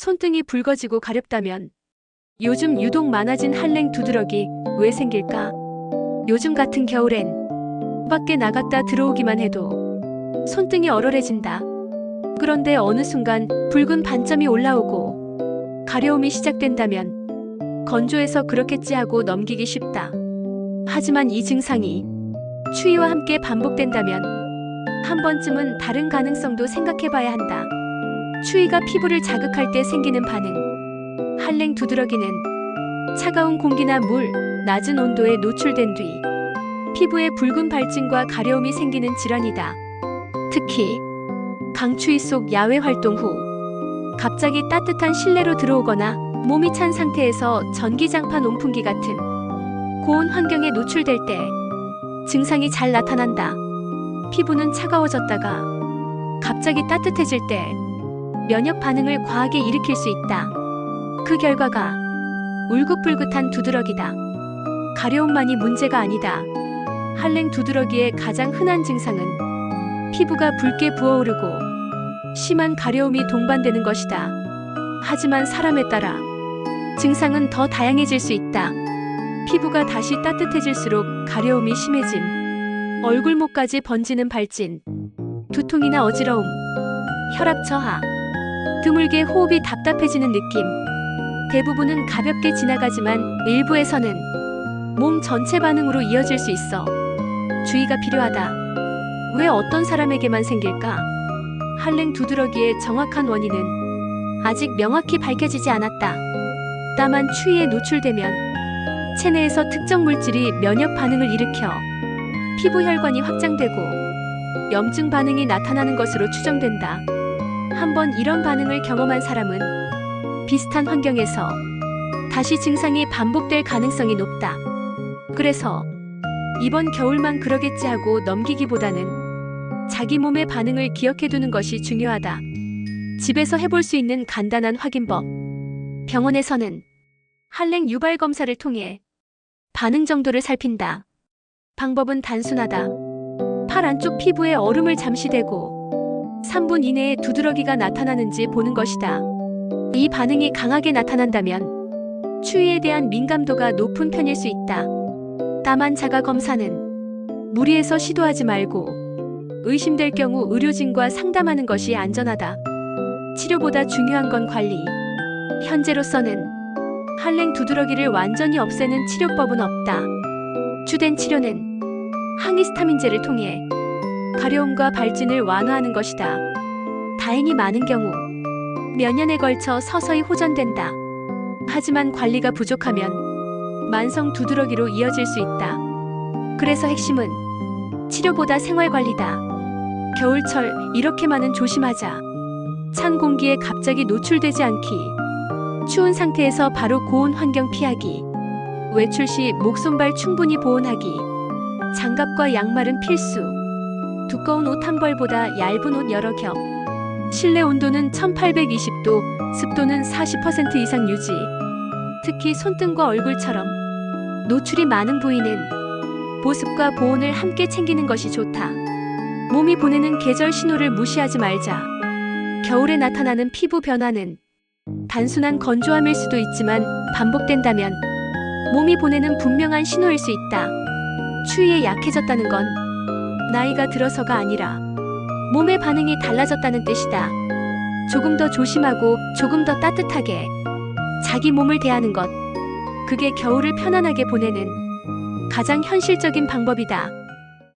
손등이 붉어지고 가렵다면 요즘 유독 많아진 한랭 두드러기 왜 생길까? 요즘 같은 겨울엔 밖에 나갔다 들어오기만 해도 손등이 얼얼해진다. 그런데 어느 순간 붉은 반점이 올라오고 가려움이 시작된다면 건조해서 그렇겠지 하고 넘기기 쉽다. 하지만 이 증상이 추위와 함께 반복된다면 한 번쯤은 다른 가능성도 생각해봐야 한다. 추위가 피부를 자극할 때 생기는 반응. 한랭 두드러기는 차가운 공기나 물, 낮은 온도에 노출된 뒤 피부에 붉은 발진과 가려움이 생기는 질환이다. 특히 강추위 속 야외 활동 후 갑자기 따뜻한 실내로 들어오거나 몸이 찬 상태에서 전기장판 온풍기 같은 고온 환경에 노출될 때 증상이 잘 나타난다. 피부는 차가워졌다가 갑자기 따뜻해질 때 면역 반응을 과하게 일으킬 수 있다. 그 결과가 울긋불긋한 두드러기다. 가려움만이 문제가 아니다. 한랭 두드러기의 가장 흔한 증상은 피부가 붉게 부어오르고 심한 가려움이 동반되는 것이다. 하지만 사람에 따라 증상은 더 다양해질 수 있다. 피부가 다시 따뜻해질수록 가려움이 심해짐, 얼굴목까지 번지는 발진, 두통이나 어지러움, 혈압 저하, 드물게 호흡이 답답해지는 느낌. 대부분은 가볍게 지나가지만 일부에서는 몸 전체 반응으로 이어질 수 있어 주의가 필요하다. 왜 어떤 사람에게만 생길까? 한랭 두드러기의 정확한 원인은 아직 명확히 밝혀지지 않았다. 다만 추위에 노출되면 체내에서 특정 물질이 면역 반응을 일으켜 피부 혈관이 확장되고 염증 반응이 나타나는 것으로 추정된다. 한번 이런 반응을 경험한 사람은 비슷한 환경에서 다시 증상이 반복될 가능성이 높다. 그래서 이번 겨울만 그러겠지 하고 넘기기보다는 자기 몸의 반응을 기억해두는 것이 중요하다. 집에서 해볼 수 있는 간단한 확인법. 병원에서는 한랭 유발 검사를 통해 반응 정도를 살핀다. 방법은 단순하다. 팔 안쪽 피부에 얼음을 잠시 대고 3분 이내에 두드러기가 나타나는지 보는 것이다. 이 반응이 강하게 나타난다면 추위에 대한 민감도가 높은 편일 수 있다. 다만 자가 검사는 무리해서 시도하지 말고 의심될 경우 의료진과 상담하는 것이 안전하다. 치료보다 중요한 건 관리. 현재로서는 한랭 두드러기를 완전히 없애는 치료법은 없다. 주된 치료는 항히스타민제를 통해 가려움과 발진을 완화하는 것이다. 다행히 많은 경우 몇 년에 걸쳐 서서히 호전된다. 하지만 관리가 부족하면 만성 두드러기로 이어질 수 있다. 그래서 핵심은 치료보다 생활관리다. 겨울철 이렇게만은 조심하자. 찬 공기에 갑자기 노출되지 않기. 추운 상태에서 바로 고온 환경 피하기. 외출 시 목, 손발 충분히 보온하기. 장갑과 양말은 필수. 두꺼운 옷 한 벌보다 얇은 옷 여러 겹. 실내 온도는 1820도, 습도는 40% 이상 유지. 특히 손등과 얼굴처럼 노출이 많은 부위는 보습과 보온을 함께 챙기는 것이 좋다. 몸이 보내는 계절 신호를 무시하지 말자. 겨울에 나타나는 피부 변화는 단순한 건조함일 수도 있지만 반복된다면 몸이 보내는 분명한 신호일 수 있다. 추위에 약해졌다는 건 나이가 들어서가 아니라 몸의 반응이 달라졌다는 뜻이다. 조금 더 조심하고 조금 더 따뜻하게 자기 몸을 대하는 것. 그게 겨울을 편안하게 보내는 가장 현실적인 방법이다.